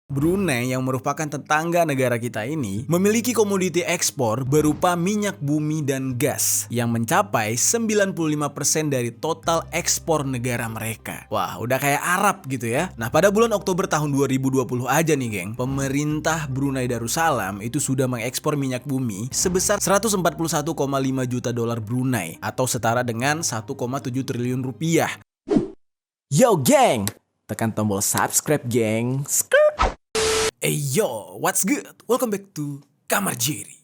Brunei yang merupakan tetangga negara kita ini memiliki komoditi ekspor berupa minyak bumi dan gas yang mencapai 95% dari total ekspor negara mereka. Wah, udah kayak Arab gitu ya. Nah, pada bulan Oktober tahun 2020 aja nih, geng, pemerintah Brunei Darussalam itu sudah mengekspor minyak bumi sebesar 141,5 juta dolar Brunei atau setara dengan 1,7 triliun rupiah. Yo geng, tekan tombol subscribe geng. Hey yo, what's good? Welcome back to Kamar Jerry.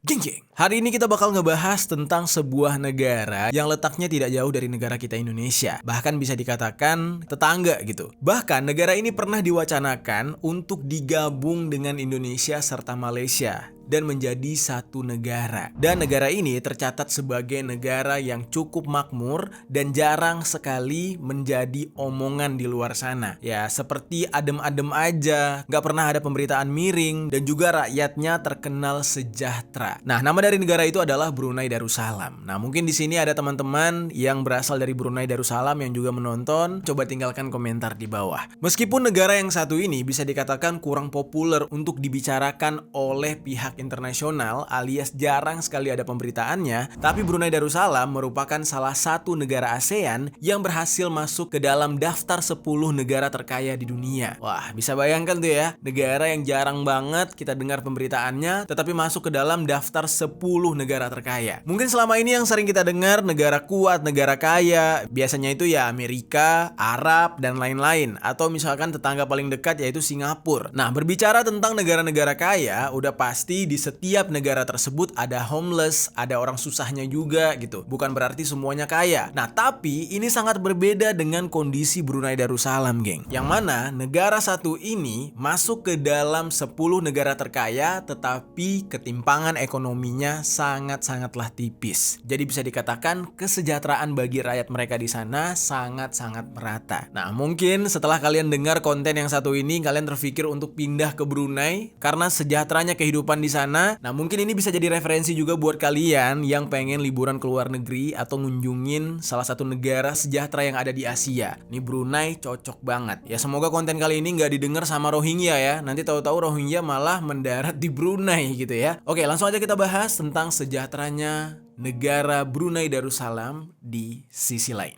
Geng, hari ini kita bakal ngebahas tentang sebuah negara yang letaknya tidak jauh dari negara kita Indonesia. Bahkan bisa dikatakan tetangga gitu. Bahkan negara ini pernah diwacanakan untuk digabung dengan Indonesia serta Malaysia dan menjadi satu negara. Dan negara ini tercatat sebagai negara yang cukup makmur dan jarang sekali menjadi omongan di luar sana. Ya, seperti adem-adem aja, nggak pernah ada pemberitaan miring, dan juga rakyatnya terkenal sejahtera. Nah, nama dari negara itu adalah Brunei Darussalam. Nah, mungkin di sini ada teman-teman yang berasal dari Brunei Darussalam yang juga menonton, coba tinggalkan komentar di bawah. Meskipun negara yang satu ini bisa dikatakan kurang populer untuk dibicarakan oleh pihak internasional alias jarang sekali ada pemberitaannya, tapi Brunei Darussalam merupakan salah satu negara ASEAN yang berhasil masuk ke dalam daftar 10 negara terkaya di dunia. Wah, bisa bayangkan tuh ya, negara yang jarang banget kita dengar pemberitaannya tetapi masuk ke dalam daftar 10 negara terkaya. Mungkin selama ini yang sering kita dengar negara kuat, negara kaya, biasanya itu ya Amerika, Arab, dan lain-lain, atau misalkan tetangga paling dekat yaitu Singapura. Nah, berbicara tentang negara-negara kaya, udah pasti di setiap negara tersebut ada homeless, ada orang susahnya juga gitu. Bukan berarti semuanya kaya. Nah, tapi ini sangat berbeda dengan kondisi Brunei Darussalam, geng. Yang mana negara satu ini masuk ke dalam 10 negara terkaya, tetapi ketimpangan ekonominya sangat-sangatlah tipis. Jadi bisa dikatakan kesejahteraan bagi rakyat mereka di sana sangat-sangat merata. Nah, mungkin setelah kalian dengar konten yang satu ini, kalian terpikir untuk pindah ke Brunei karena sejahteranya kehidupan di sana. Nah, mungkin ini bisa jadi referensi juga buat kalian yang pengen liburan ke luar negeri atau ngunjungin salah satu negara sejahtera yang ada di Asia. Nih, Brunei cocok banget. Ya, semoga konten kali ini nggak didengar sama Rohingya ya. Nanti tahu-tahu Rohingya malah mendarat di Brunei gitu ya. Oke, langsung aja kita bahas tentang sejahteranya negara Brunei Darussalam di sisi lain.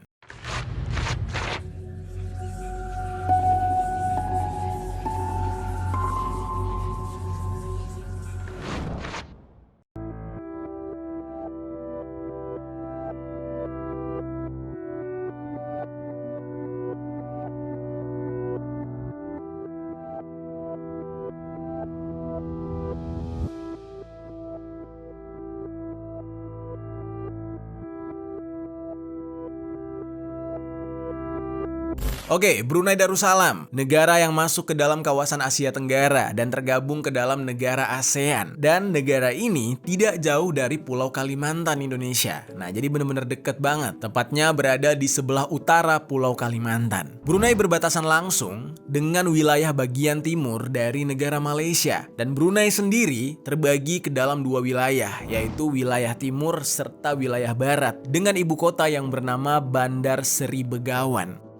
Oke, Brunei Darussalam, negara yang masuk ke dalam kawasan Asia Tenggara dan tergabung ke dalam negara ASEAN. Dan negara ini tidak jauh dari Pulau Kalimantan, Indonesia. Nah, jadi bener-bener deket banget. Tepatnya berada di sebelah utara Pulau Kalimantan. Brunei berbatasan langsung dengan wilayah bagian timur dari negara Malaysia. Dan Brunei sendiri terbagi ke dalam dua wilayah, yaitu wilayah timur serta wilayah barat, dengan ibu kota yang bernama Bandar Seri Begawan.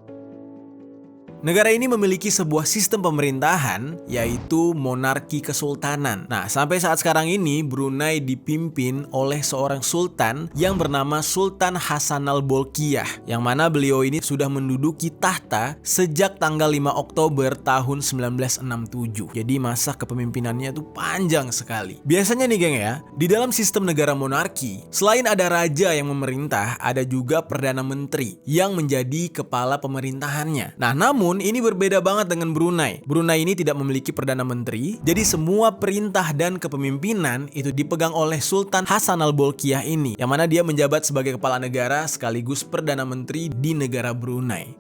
Negara ini memiliki sebuah sistem pemerintahan, yaitu monarki kesultanan. Nah, sampai saat sekarang ini Brunei dipimpin oleh seorang sultan yang bernama Sultan Hassanal Bolkiah, yang mana beliau ini sudah menduduki tahta sejak tanggal 5 Oktober tahun 1967. Jadi masa kepemimpinannya itu panjang sekali. Biasanya nih, geng ya, di dalam sistem negara monarki, selain ada raja yang memerintah, ada juga perdana menteri yang menjadi kepala pemerintahannya. Nah, namun ini berbeda banget dengan Brunei. Brunei ini tidak memiliki perdana menteri, jadi semua perintah dan kepemimpinan itu dipegang oleh Sultan Hassanal Bolkiah ini, yang mana dia menjabat sebagai kepala negara sekaligus perdana menteri di negara Brunei.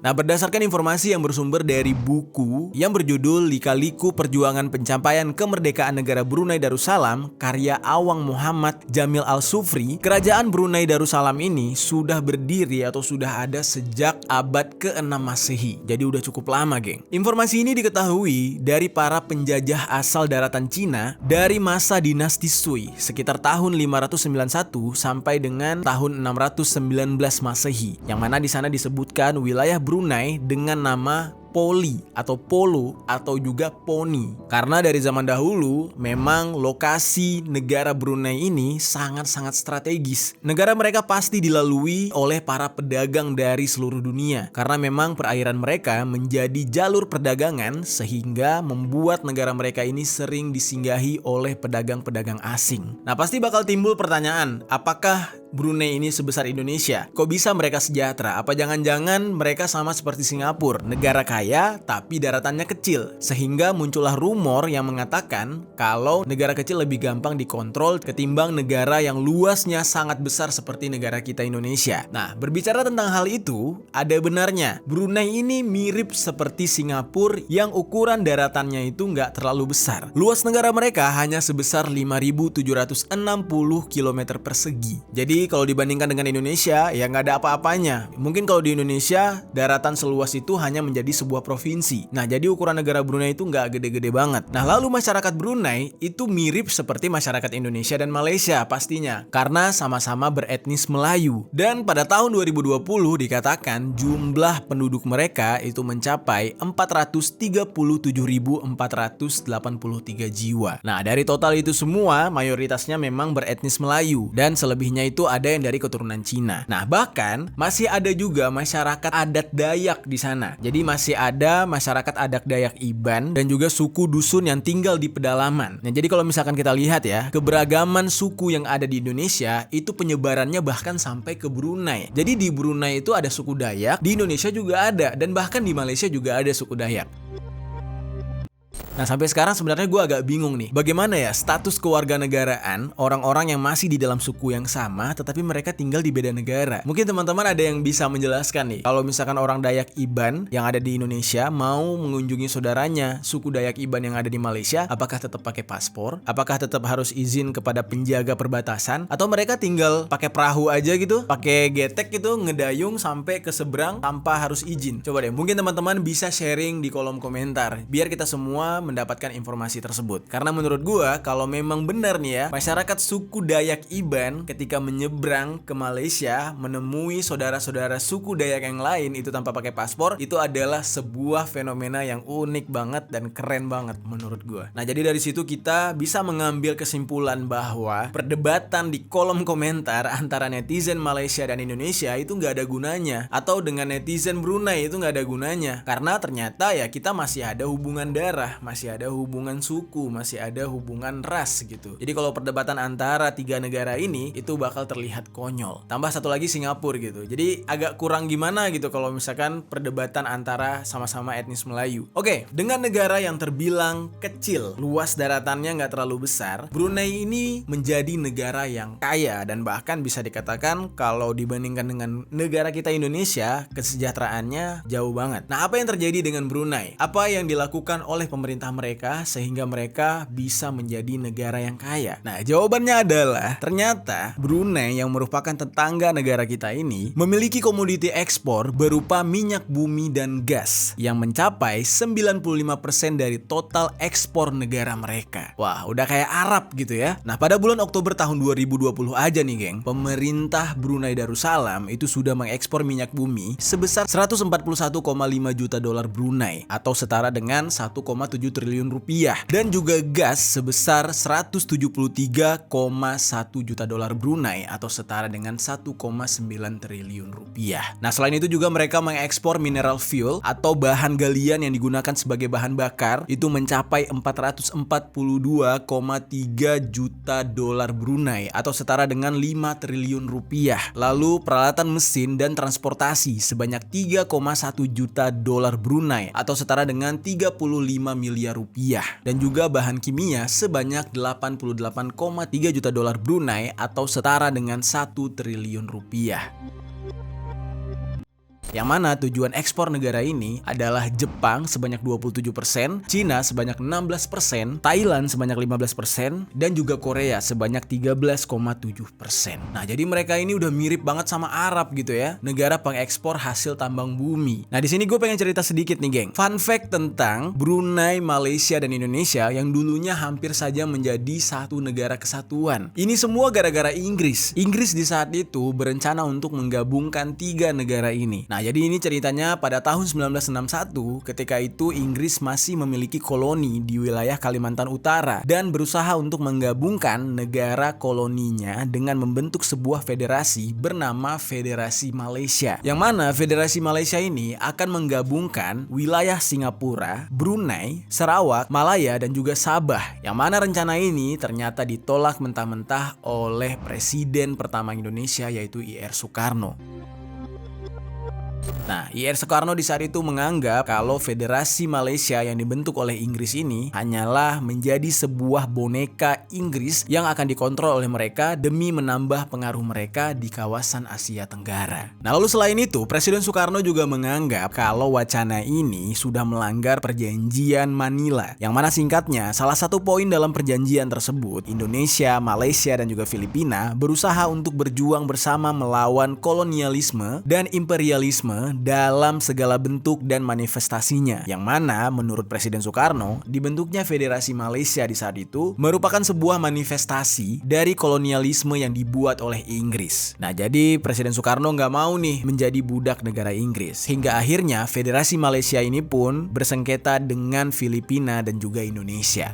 Nah, berdasarkan informasi yang bersumber dari buku yang berjudul Lika-Liku Perjuangan Pencapaian Kemerdekaan Negara Brunei Darussalam karya Awang Muhammad Jamil Al-Sufri, kerajaan Brunei Darussalam ini sudah berdiri atau sudah ada sejak abad ke-6 Masehi. Jadi udah cukup lama, geng. Informasi ini diketahui dari para penjajah asal daratan Cina dari masa dinasti Sui sekitar tahun 591 sampai dengan tahun 619 Masehi, yang mana di sana disebutkan wilayah Brunei dengan nama Poli atau Polo atau juga Poni. Karena dari zaman dahulu memang lokasi negara Brunei ini sangat-sangat strategis. Negara mereka pasti dilalui oleh para pedagang dari seluruh dunia karena memang perairan mereka menjadi jalur perdagangan sehingga membuat negara mereka ini sering disinggahi oleh pedagang-pedagang asing. Nah, pasti bakal timbul pertanyaan, apakah Brunei ini sebesar Indonesia? Kok bisa mereka sejahtera? Apa jangan-jangan mereka sama seperti Singapura, negara kaya tapi daratannya kecil? Sehingga muncullah rumor yang mengatakan kalau negara kecil lebih gampang dikontrol ketimbang negara yang luasnya sangat besar seperti negara kita Indonesia. Nah, berbicara tentang hal itu, ada benarnya. Brunei ini mirip seperti Singapura yang ukuran daratannya itu nggak terlalu besar. Luas negara mereka hanya sebesar 5.760 km persegi. Jadi kalau dibandingkan dengan Indonesia, ya nggak ada apa-apanya. Mungkin kalau di Indonesia, daratan seluas itu hanya menjadi sebuah provinsi. Nah, jadi ukuran negara Brunei itu nggak gede-gede banget. Nah, lalu masyarakat Brunei itu mirip seperti masyarakat Indonesia dan Malaysia pastinya, karena sama-sama beretnis Melayu. Dan pada tahun 2020 dikatakan jumlah penduduk mereka itu mencapai 437.483 jiwa. Nah, dari total itu semua, mayoritasnya memang beretnis Melayu, dan selebihnya itu ada yang dari keturunan Cina. Nah, bahkan masih ada juga masyarakat adat Dayak di sana. Jadi masih ada masyarakat adat Dayak Iban dan juga suku dusun yang tinggal di pedalaman. Nah, jadi kalau misalkan kita lihat ya, keberagaman suku yang ada di Indonesia itu penyebarannya bahkan sampai ke Brunei. Jadi di Brunei itu ada suku Dayak, di Indonesia juga ada, dan bahkan di Malaysia juga ada suku Dayak. Nah, sampai sekarang sebenarnya gue agak bingung nih, bagaimana ya status kewarganegaraan orang-orang yang masih di dalam suku yang sama tetapi mereka tinggal di beda negara. Mungkin teman-teman ada yang bisa menjelaskan nih, kalau misalkan orang Dayak Iban yang ada di Indonesia mau mengunjungi saudaranya suku Dayak Iban yang ada di Malaysia, apakah tetap pakai paspor? Apakah tetap harus izin kepada penjaga perbatasan? Atau mereka tinggal pakai perahu aja gitu, pakai getek gitu, ngedayung sampai ke seberang tanpa harus izin? Coba deh, mungkin teman-teman bisa sharing di kolom komentar biar kita semua mendapatkan informasi tersebut. Karena menurut gua, kalau memang benar nih ya, masyarakat suku Dayak Iban ketika menyeberang ke Malaysia menemui saudara-saudara suku Dayak yang lain itu tanpa pakai paspor, itu adalah sebuah fenomena yang unik banget dan keren banget menurut gua. Nah, jadi dari situ kita bisa mengambil kesimpulan bahwa perdebatan di kolom komentar antara netizen Malaysia dan Indonesia itu nggak ada gunanya, atau dengan netizen Brunei itu nggak ada gunanya, karena ternyata ya kita masih ada hubungan darah, masih ada hubungan suku, masih ada hubungan ras gitu. Jadi kalau perdebatan antara tiga negara ini itu bakal terlihat konyol. Tambah satu lagi Singapura gitu. Jadi agak kurang gimana gitu kalau misalkan perdebatan antara sama-sama etnis Melayu. Oke, dengan negara yang terbilang kecil, luas daratannya nggak terlalu besar, Brunei ini menjadi negara yang kaya dan bahkan bisa dikatakan kalau dibandingkan dengan negara kita Indonesia, kesejahteraannya jauh banget. Nah, apa yang terjadi dengan Brunei? Apa yang dilakukan oleh pemerintah mereka sehingga mereka bisa menjadi negara yang kaya? Nah, jawabannya adalah ternyata Brunei yang merupakan tetangga negara kita ini memiliki komoditi ekspor berupa minyak bumi dan gas yang mencapai 95% dari total ekspor negara mereka. Wah, udah kayak Arab gitu ya. Nah, pada bulan Oktober tahun 2020 aja nih, geng, pemerintah Brunei Darussalam itu sudah mengekspor minyak bumi sebesar 141,5 juta dolar Brunei atau setara dengan 1,7 triliun rupiah, dan juga gas sebesar 173,1 juta dolar Brunei atau setara dengan 1,9 triliun rupiah. Nah, selain itu juga mereka mengekspor mineral fuel atau bahan galian yang digunakan sebagai bahan bakar itu mencapai 442,3 juta dolar Brunei atau setara dengan 5 triliun rupiah. Lalu peralatan mesin dan transportasi sebanyak 3,1 juta dolar Brunei atau setara dengan 35 miliar rupiah, dan juga bahan kimia sebanyak 88,3 juta dolar Brunei atau setara dengan 1 triliun rupiah. Yang mana tujuan ekspor negara ini adalah Jepang sebanyak 27%, Cina sebanyak 16%, Thailand sebanyak 15%, dan juga Korea sebanyak 13,7%. Nah, jadi mereka ini udah mirip banget sama Arab gitu ya, negara pengekspor hasil tambang bumi. Nah, di sini gue pengen cerita sedikit nih, geng. Fun fact tentang Brunei, Malaysia, dan Indonesia yang dulunya hampir saja menjadi satu negara kesatuan. Ini semua gara-gara Inggris. Inggris di saat itu berencana untuk menggabungkan 3 negara ini. Nah, jadi ini ceritanya pada tahun 1961, ketika itu Inggris masih memiliki koloni di wilayah Kalimantan Utara dan berusaha untuk menggabungkan negara koloninya dengan membentuk sebuah federasi bernama Federasi Malaysia. Yang mana Federasi Malaysia ini akan menggabungkan wilayah Singapura, Brunei, Sarawak, Malaya, dan juga Sabah. Yang mana rencana ini ternyata ditolak mentah-mentah oleh Presiden pertama Indonesia, yaitu I.R. Soekarno. Nah, I.R. Soekarno di saat itu menganggap kalau Federasi Malaysia yang dibentuk oleh Inggris ini hanyalah menjadi sebuah boneka Inggris yang akan dikontrol oleh mereka demi menambah pengaruh mereka di kawasan Asia Tenggara. Nah, lalu selain itu, Presiden Soekarno juga menganggap kalau wacana ini sudah melanggar Perjanjian Manila, yang mana singkatnya salah satu poin dalam perjanjian tersebut, Indonesia, Malaysia, dan juga Filipina berusaha untuk berjuang bersama melawan kolonialisme dan imperialisme dalam segala bentuk dan manifestasinya, yang mana menurut Presiden Soekarno dibentuknya Federasi Malaysia di saat itu merupakan sebuah manifestasi dari kolonialisme yang dibuat oleh Inggris. Nah, jadi Presiden Soekarno nggak mau nih menjadi budak negara Inggris, hingga akhirnya Federasi Malaysia ini pun bersengketa dengan Filipina dan juga Indonesia.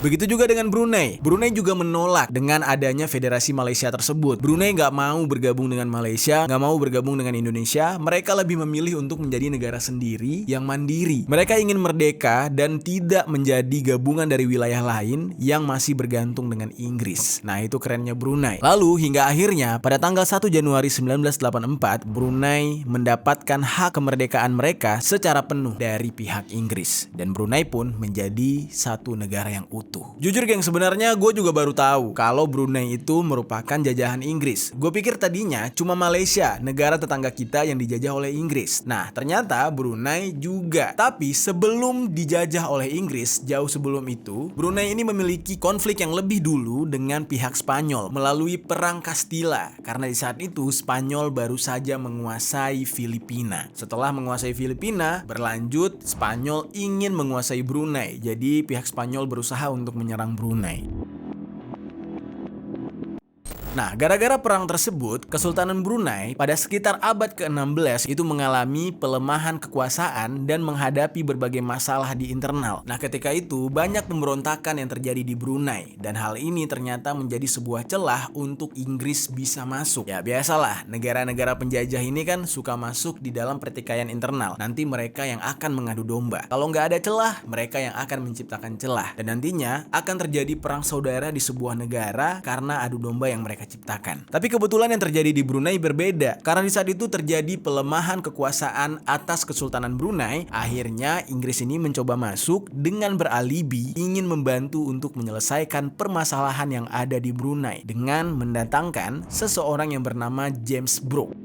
Begitu juga dengan Brunei. Brunei juga menolak dengan adanya Federasi Malaysia tersebut. Brunei nggak mau bergabung dengan Malaysia, nggak mau bergabung dengan Indonesia. Mereka lebih memilih untuk menjadi negara sendiri yang mandiri. Mereka ingin merdeka dan tidak menjadi gabungan dari wilayah lain yang masih bergantung dengan Inggris. Nah, itu kerennya Brunei. Lalu hingga akhirnya pada tanggal 1 Januari 1984, Brunei mendapatkan hak kemerdekaan mereka secara penuh dari pihak Inggris. Dan Brunei pun menjadi satu negara yang utuh. Jujur geng, sebenarnya gue juga baru tahu kalau Brunei itu merupakan jajahan Inggris. Gue pikir tadinya cuma Malaysia, negara tetangga kita, yang dijajah oleh Inggris. Nah, ternyata Brunei juga. Tapi sebelum dijajah oleh Inggris, jauh sebelum itu, Brunei ini memiliki konflik yang lebih dulu dengan pihak Spanyol melalui Perang Castilla. Karena di saat itu Spanyol baru saja menguasai Filipina. Setelah menguasai Filipina, berlanjut Spanyol ingin menguasai Brunei. Jadi pihak Spanyol berusaha untuk menyerang Brunei. Nah, gara-gara perang tersebut, Kesultanan Brunei pada sekitar abad ke-16 itu mengalami pelemahan kekuasaan dan menghadapi berbagai masalah di internal. Nah, ketika itu banyak pemberontakan yang terjadi di Brunei, dan hal ini ternyata menjadi sebuah celah untuk Inggris bisa masuk. Ya, biasalah, negara-negara penjajah ini kan suka masuk di dalam pertikaian internal. Nanti mereka yang akan mengadu domba. Kalau nggak ada celah, mereka yang akan menciptakan celah. Dan nantinya akan terjadi perang saudara di sebuah negara karena adu domba yang mereka ciptakan. Tapi kebetulan yang terjadi di Brunei berbeda. Karena di saat itu terjadi pelemahan kekuasaan atas Kesultanan Brunei, akhirnya Inggris ini mencoba masuk dengan beralibi ingin membantu untuk menyelesaikan permasalahan yang ada di Brunei dengan mendatangkan seseorang yang bernama James Brooke.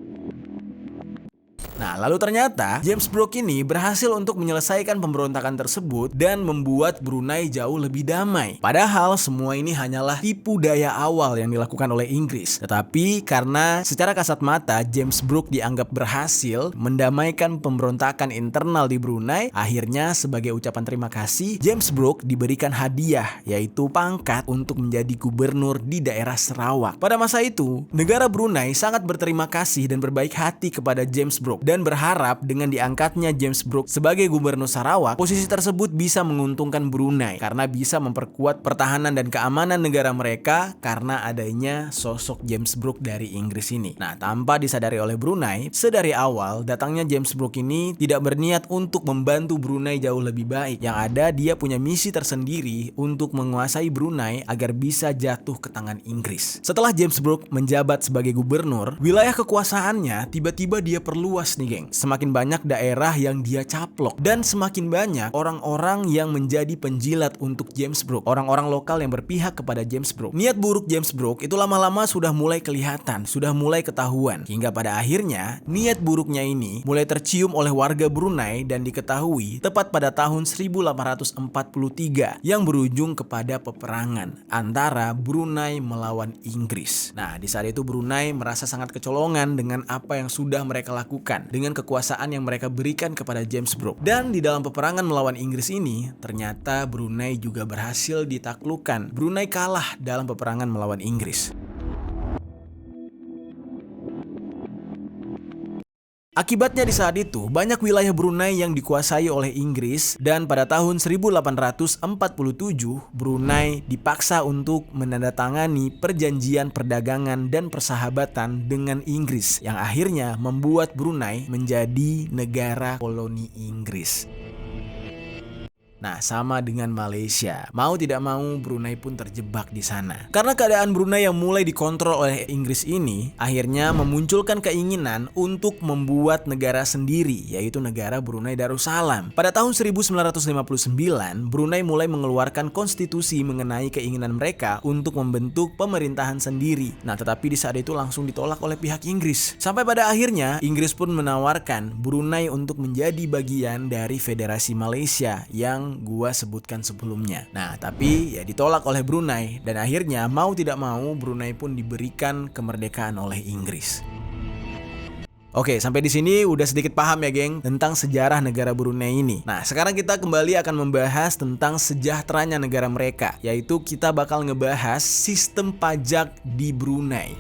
Nah, lalu ternyata James Brooke ini berhasil untuk menyelesaikan pemberontakan tersebut dan membuat Brunei jauh lebih damai. Padahal semua ini hanyalah tipu daya awal yang dilakukan oleh Inggris. Tetapi karena secara kasat mata James Brooke dianggap berhasil mendamaikan pemberontakan internal di Brunei, akhirnya sebagai ucapan terima kasih, James Brooke diberikan hadiah, yaitu pangkat untuk menjadi gubernur di daerah Sarawak. Pada masa itu, negara Brunei sangat berterima kasih dan berbaik hati kepada James Brooke dan berharap dengan diangkatnya James Brooke sebagai gubernur Sarawak, posisi tersebut bisa menguntungkan Brunei karena bisa memperkuat pertahanan dan keamanan negara mereka karena adanya sosok James Brooke dari Inggris ini. Nah, tanpa disadari oleh Brunei, sedari awal datangnya James Brooke ini tidak berniat untuk membantu Brunei jauh lebih baik. Yang ada, dia punya misi tersendiri untuk menguasai Brunei agar bisa jatuh ke tangan Inggris. Setelah James Brooke menjabat sebagai gubernur, wilayah kekuasaannya tiba-tiba dia perluas nih geng, semakin banyak daerah yang dia caplok dan semakin banyak orang-orang yang menjadi penjilat untuk James Brooke, orang-orang lokal yang berpihak kepada James Brooke. Niat buruk James Brooke itu lama-lama sudah mulai kelihatan, sudah mulai ketahuan, hingga pada akhirnya niat buruknya ini mulai tercium oleh warga Brunei dan diketahui tepat pada tahun 1843 yang berujung kepada peperangan antara Brunei melawan Inggris. Nah, di saat itu Brunei merasa sangat kecolongan dengan apa yang sudah mereka lakukan, dengan kekuasaan yang mereka berikan kepada James Brooke. Dan di dalam peperangan melawan Inggris ini, ternyata Brunei juga berhasil ditaklukkan. Brunei kalah dalam peperangan melawan Inggris. Akibatnya di saat itu, banyak wilayah Brunei yang dikuasai oleh Inggris dan pada tahun 1847, Brunei dipaksa untuk menandatangani perjanjian perdagangan dan persahabatan dengan Inggris yang akhirnya membuat Brunei menjadi negara koloni Inggris. Nah, sama dengan Malaysia. Mau tidak mau Brunei pun terjebak di sana. Karena keadaan Brunei yang mulai dikontrol oleh Inggris ini akhirnya memunculkan keinginan untuk membuat negara sendiri, yaitu negara Brunei Darussalam. Pada tahun 1959, Brunei mulai mengeluarkan konstitusi mengenai keinginan mereka untuk membentuk pemerintahan sendiri. Nah, tetapi di saat itu langsung ditolak oleh pihak Inggris. Sampai pada akhirnya Inggris pun menawarkan Brunei untuk menjadi bagian dari Federasi Malaysia yang gua sebutkan sebelumnya. Nah, tapi ya ditolak oleh Brunei dan akhirnya mau tidak mau Brunei pun diberikan kemerdekaan oleh Inggris. Oke, sampai di sini udah sedikit paham ya, geng, tentang sejarah negara Brunei ini. Nah, sekarang kita kembali akan membahas tentang sejahteranya negara mereka, yaitu kita bakal ngebahas sistem pajak di Brunei.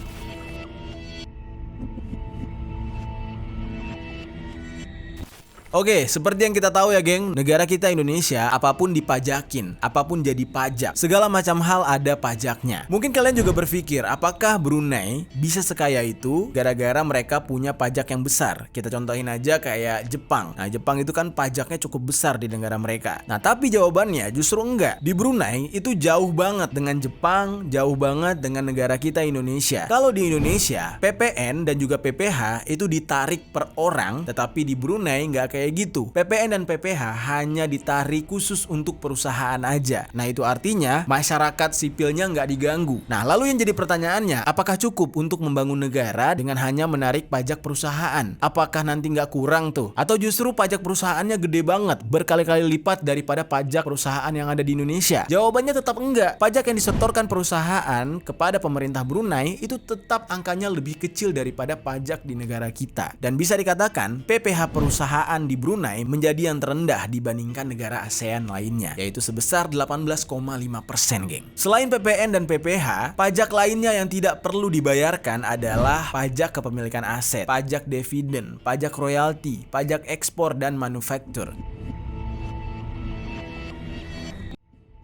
Oke, seperti yang kita tahu ya geng, negara kita Indonesia apapun dipajakin, apapun jadi pajak. Segala macam hal ada pajaknya. Mungkin kalian juga berpikir, apakah Brunei bisa sekaya itu gara-gara mereka punya pajak yang besar? Kita contohin aja kayak Jepang. Nah, Jepang itu kan pajaknya cukup besar di negara mereka. Nah, tapi jawabannya justru enggak. Di Brunei itu jauh banget dengan Jepang, jauh banget dengan negara kita Indonesia. Kalau di Indonesia, PPN dan juga PPH itu ditarik per orang, tetapi di Brunei nggak kayak gitu. PPN dan PPH hanya ditarik khusus untuk perusahaan aja. Nah, itu artinya masyarakat sipilnya nggak diganggu. Nah, lalu yang jadi pertanyaannya, apakah cukup untuk membangun negara dengan hanya menarik pajak perusahaan? Apakah nanti nggak kurang tuh? Atau justru pajak perusahaannya gede banget, berkali-kali lipat daripada pajak perusahaan yang ada di Indonesia? Jawabannya tetap enggak. Pajak yang disetorkan perusahaan kepada pemerintah Brunei itu tetap angkanya lebih kecil daripada pajak di negara kita. Dan bisa dikatakan PPH perusahaan di Brunei menjadi yang terendah dibandingkan negara ASEAN lainnya, yaitu sebesar 18,5%, geng. Selain PPN dan PPH, pajak lainnya yang tidak perlu dibayarkan adalah pajak kepemilikan aset, pajak dividen, pajak royalti, pajak ekspor dan manufaktur.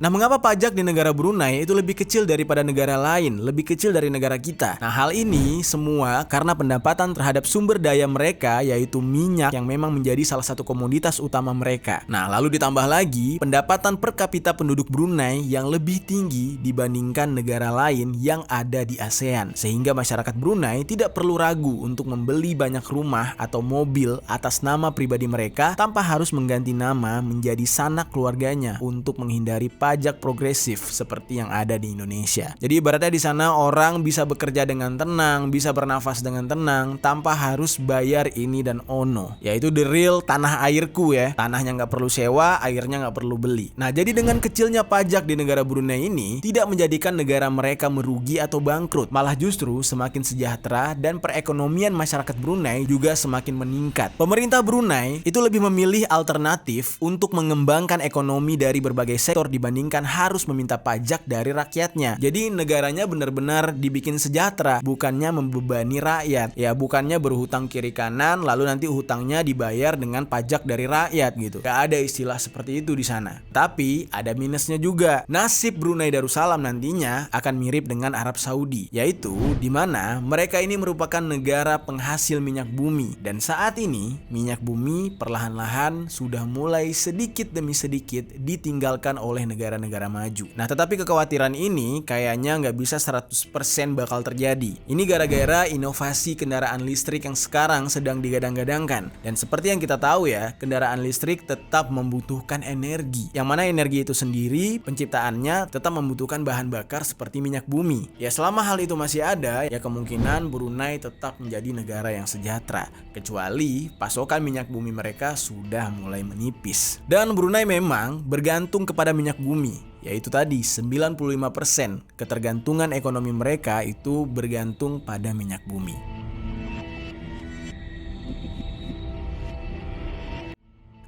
Nah, mengapa pajak di negara Brunei itu lebih kecil daripada negara lain, lebih kecil dari negara kita? Nah, hal ini semua karena pendapatan terhadap sumber daya mereka, yaitu minyak yang memang menjadi salah satu komoditas utama mereka. Nah, lalu ditambah lagi pendapatan per kapita penduduk Brunei yang lebih tinggi dibandingkan negara lain yang ada di ASEAN. Sehingga masyarakat Brunei tidak perlu ragu untuk membeli banyak rumah atau mobil atas nama pribadi mereka tanpa harus mengganti nama menjadi sanak keluarganya untuk menghindari pajak progresif seperti yang ada di Indonesia. Jadi ibaratnya di sana orang bisa bekerja dengan tenang, bisa bernafas dengan tenang tanpa harus bayar ini dan ono. Yaitu the real tanah airku ya. Tanahnya nggak perlu sewa, airnya nggak perlu beli. Nah, jadi dengan kecilnya pajak di negara Brunei ini tidak menjadikan negara mereka merugi atau bangkrut. Malah justru semakin sejahtera dan perekonomian masyarakat Brunei juga semakin meningkat. Pemerintah Brunei itu lebih memilih alternatif untuk mengembangkan ekonomi dari berbagai sektor dibandingkan harus meminta pajak dari rakyatnya. Jadi negaranya benar-benar dibikin sejahtera, bukannya membebani rakyat. Ya, bukannya berhutang kiri kanan lalu nanti hutangnya dibayar dengan pajak dari rakyat gitu. Gak ada istilah seperti itu di sana. Tapi ada minusnya juga. Nasib Brunei Darussalam nantinya akan mirip dengan Arab Saudi, yaitu di mana mereka ini merupakan negara penghasil minyak bumi dan saat ini minyak bumi perlahan-lahan sudah mulai sedikit demi sedikit ditinggalkan oleh negara negara-negara maju. Nah, tetapi kekhawatiran ini kayaknya nggak bisa 100% bakal terjadi. Ini gara-gara inovasi kendaraan listrik yang sekarang sedang digadang-gadangkan. Dan seperti yang kita tahu ya, kendaraan listrik tetap membutuhkan energi. Yang mana energi itu sendiri, penciptaannya tetap membutuhkan bahan bakar seperti minyak bumi. Ya selama hal itu masih ada, ya kemungkinan Brunei tetap menjadi negara yang sejahtera. Kecuali pasokan minyak bumi mereka sudah mulai menipis. Dan Brunei memang bergantung kepada minyak bumi, yaitu tadi 95% ketergantungan ekonomi mereka itu bergantung pada minyak bumi.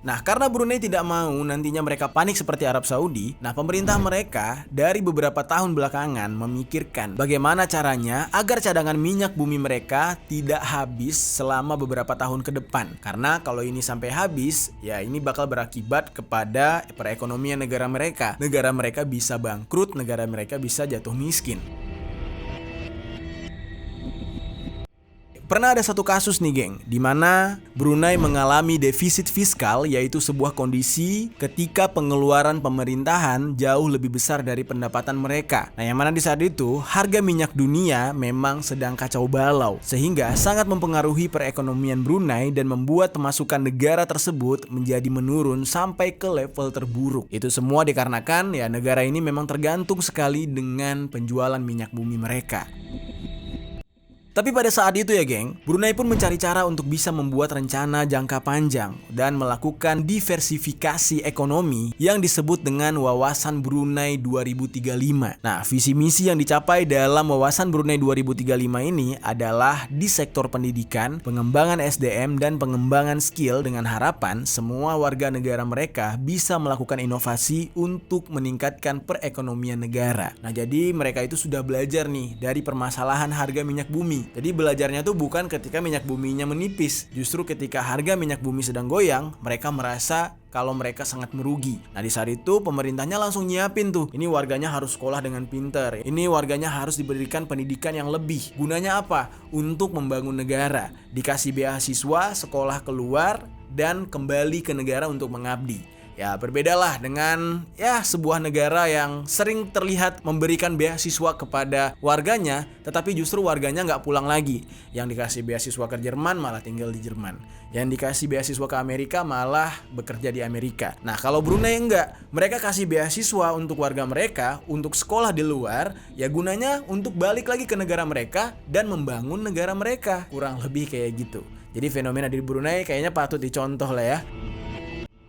Nah, karena Brunei tidak mau nantinya mereka panik seperti Arab Saudi, nah pemerintah mereka dari beberapa tahun belakangan memikirkan bagaimana caranya agar cadangan minyak bumi mereka tidak habis selama beberapa tahun ke depan. Karena kalau ini sampai habis, ya ini bakal berakibat kepada perekonomian negara mereka. Negara mereka bisa bangkrut, negara mereka bisa jatuh miskin. Pernah ada satu kasus nih geng, di mana Brunei mengalami defisit fiskal, yaitu sebuah kondisi ketika pengeluaran pemerintahan jauh lebih besar dari pendapatan mereka. Nah, yang mana di saat itu harga minyak dunia memang sedang kacau balau, sehingga sangat mempengaruhi perekonomian Brunei dan membuat pemasukan negara tersebut menjadi menurun sampai ke level terburuk. Itu semua dikarenakan ya negara ini memang tergantung sekali dengan penjualan minyak bumi mereka. Tapi pada saat itu ya geng, Brunei pun mencari cara untuk bisa membuat rencana jangka panjang dan melakukan diversifikasi ekonomi yang disebut dengan Wawasan Brunei 2035. Nah, visi misi yang dicapai dalam Wawasan Brunei 2035 ini adalah di sektor pendidikan, pengembangan SDM, dan pengembangan skill dengan harapan semua warga negara mereka bisa melakukan inovasi untuk meningkatkan perekonomian negara. Nah, jadi mereka itu sudah belajar nih dari permasalahan harga minyak bumi. Jadi belajarnya tuh bukan ketika minyak buminya menipis, justru ketika harga minyak bumi sedang goyang, mereka merasa kalau mereka sangat merugi. Nah, di saat itu pemerintahnya langsung nyiapin tuh, ini warganya harus sekolah dengan pintar, ini warganya harus diberikan pendidikan yang lebih. Gunanya apa? Untuk membangun negara, dikasih beasiswa, sekolah keluar, dan kembali ke negara untuk mengabdi. Ya berbedalah dengan sebuah negara yang sering terlihat memberikan beasiswa kepada warganya, tetapi justru warganya nggak pulang lagi. Yang dikasih beasiswa ke Jerman malah tinggal di Jerman, yang dikasih beasiswa ke Amerika malah bekerja di Amerika. Nah, kalau Brunei enggak, mereka kasih beasiswa untuk warga mereka untuk sekolah di luar, ya gunanya untuk balik lagi ke negara mereka dan membangun negara mereka. Kurang lebih kayak gitu. Jadi fenomena di Brunei kayaknya patut dicontoh lah ya.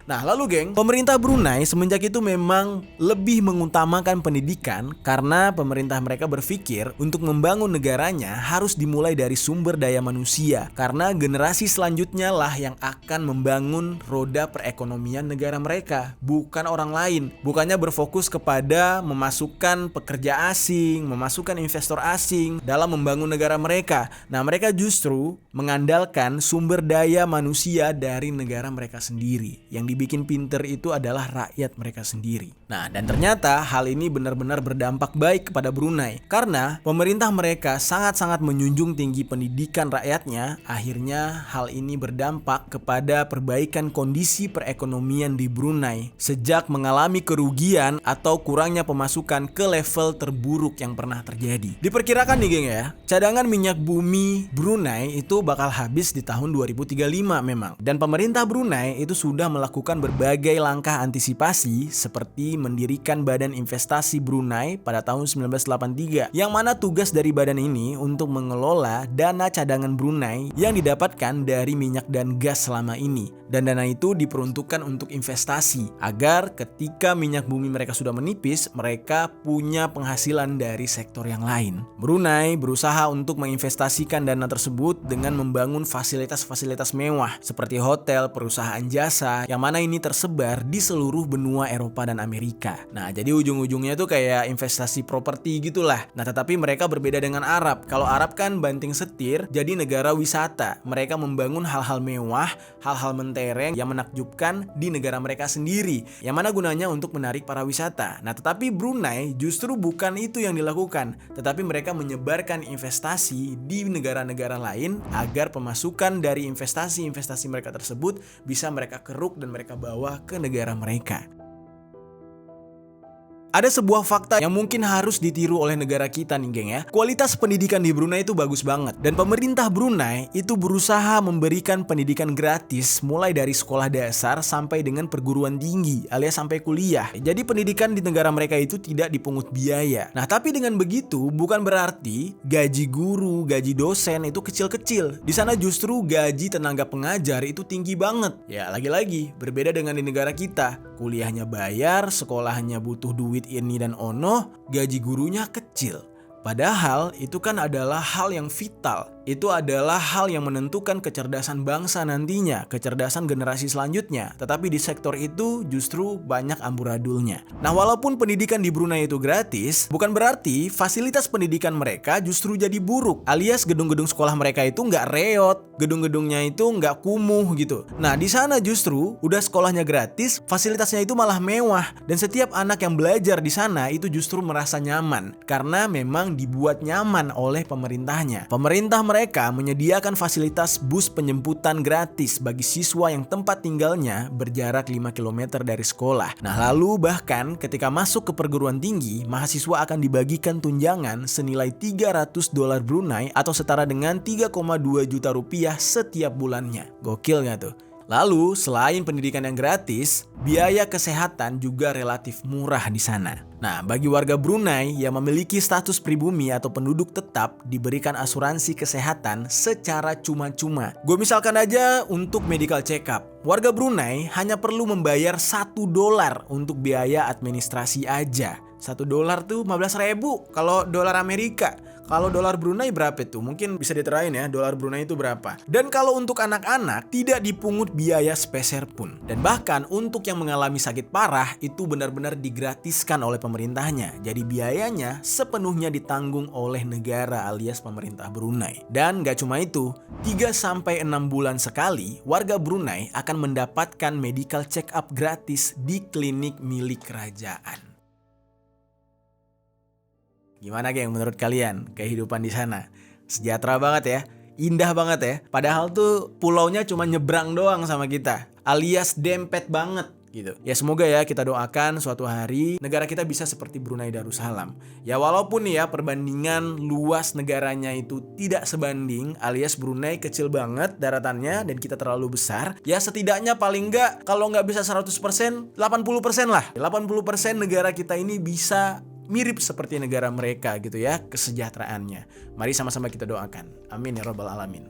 Nah lalu geng, pemerintah Brunei semenjak itu memang lebih mengutamakan pendidikan karena pemerintah mereka berpikir untuk membangun negaranya harus dimulai dari sumber daya manusia, karena generasi selanjutnya lah yang akan membangun roda perekonomian negara mereka, bukan orang lain. Bukannya berfokus kepada memasukkan pekerja asing, memasukkan investor asing dalam membangun negara mereka. Nah mereka justru mengandalkan sumber daya manusia dari negara mereka sendiri. Yang dibikin pinter itu adalah rakyat mereka sendiri. Nah, dan ternyata hal ini benar-benar berdampak baik kepada Brunei karena pemerintah mereka sangat-sangat menjunjung tinggi pendidikan rakyatnya. Akhirnya hal ini berdampak kepada perbaikan kondisi perekonomian di Brunei sejak mengalami kerugian atau kurangnya pemasukan ke level terburuk yang pernah terjadi. Diperkirakan nih geng ya, cadangan minyak bumi Brunei itu bakal habis di tahun 2035 memang. Dan pemerintah Brunei itu sudah melakukan berbagai langkah antisipasi seperti mendirikan Badan Investasi Brunei pada tahun 1983, yang mana tugas dari badan ini untuk mengelola dana cadangan Brunei yang didapatkan dari minyak dan gas selama ini. Dan dana itu diperuntukkan untuk investasi agar ketika minyak bumi mereka sudah menipis, mereka punya penghasilan dari sektor yang lain. Brunei berusaha untuk menginvestasikan dana tersebut dengan membangun fasilitas-fasilitas mewah seperti hotel, perusahaan jasa, yang mana ini tersebar di seluruh benua Eropa dan Amerika. Nah, jadi ujung-ujungnya tuh kayak investasi properti gitulah. Nah, tetapi mereka berbeda dengan Arab. Kalau Arab kan banting setir jadi negara wisata. Mereka membangun hal-hal mewah, hal-hal mentereng yang menakjubkan di negara mereka sendiri, yang mana gunanya untuk menarik para wisata. Nah, tetapi Brunei justru bukan itu yang dilakukan, tetapi mereka menyebarkan investasi di negara-negara lain agar pemasukan dari investasi-investasi mereka tersebut bisa mereka keruk dan mereka bawa ke negara mereka. Ada sebuah fakta yang mungkin harus ditiru oleh negara kita nih geng ya. Kualitas pendidikan di Brunei itu bagus banget. Dan pemerintah Brunei itu berusaha memberikan pendidikan gratis mulai dari sekolah dasar sampai dengan perguruan tinggi alias sampai kuliah. Jadi pendidikan di negara mereka itu tidak dipungut biaya. Nah tapi dengan begitu bukan berarti gaji guru, gaji dosen itu kecil-kecil. Di sana justru gaji tenaga pengajar itu tinggi banget. Ya lagi-lagi berbeda dengan di negara kita. Kuliahnya bayar, sekolahnya butuh duit ini dan ono, gaji gurunya kecil. Padahal itu kan adalah hal yang vital. Itu adalah hal yang menentukan kecerdasan bangsa nantinya, kecerdasan generasi selanjutnya. Tetapi di sektor itu justru banyak amburadulnya. Nah walaupun pendidikan di Brunei itu gratis, bukan berarti fasilitas pendidikan mereka justru jadi buruk. Alias gedung-gedung sekolah mereka itu nggak reot, gedung-gedungnya itu nggak kumuh gitu. Nah di sana justru udah sekolahnya gratis, fasilitasnya itu malah mewah. Dan setiap anak yang belajar di sana itu justru merasa nyaman. Karena memang dibuat nyaman oleh pemerintahnya. Pemerintah mereka menyediakan fasilitas bus penjemputan gratis bagi siswa yang tempat tinggalnya berjarak 5 km dari sekolah. Nah lalu bahkan ketika masuk ke perguruan tinggi, mahasiswa akan dibagikan tunjangan senilai $300 Brunei atau setara dengan 3,2 juta rupiah setiap bulannya. Gokil gak tuh? Lalu, selain pendidikan yang gratis, biaya kesehatan juga relatif murah di sana. Nah, bagi warga Brunei yang memiliki status pribumi atau penduduk tetap diberikan asuransi kesehatan secara cuma-cuma. Gue misalkan aja untuk medical check up. Warga Brunei hanya perlu membayar $1 untuk biaya administrasi aja. $1 tuh 15.000 kalau dolar Amerika. Kalau dolar Brunei berapa tuh? Mungkin bisa diterain ya, dolar Brunei itu berapa. Dan kalau untuk anak-anak tidak dipungut biaya sepeser pun. Dan bahkan untuk yang mengalami sakit parah itu benar-benar digratiskan oleh pemerintahnya. Jadi biayanya sepenuhnya ditanggung oleh negara alias pemerintah Brunei. Dan gak cuma itu, 3-6 bulan sekali warga Brunei akan mendapatkan medical check up gratis di klinik milik kerajaan. Gimana geng menurut kalian kehidupan di sana? Sejahtera banget ya, indah banget ya. Padahal tuh pulaunya cuma nyebrang doang sama kita, alias dempet banget gitu. Ya semoga ya kita doakan suatu hari negara kita bisa seperti Brunei Darussalam. Ya walaupun nih ya perbandingan luas negaranya itu tidak sebanding, alias Brunei kecil banget daratannya dan kita terlalu besar. Ya setidaknya paling enggak kalau nggak bisa 100%, 80% lah. 80% negara kita ini bisa mirip seperti negara mereka gitu ya kesejahteraannya. Mari sama-sama kita doakan. Amin ya rabbal alamin.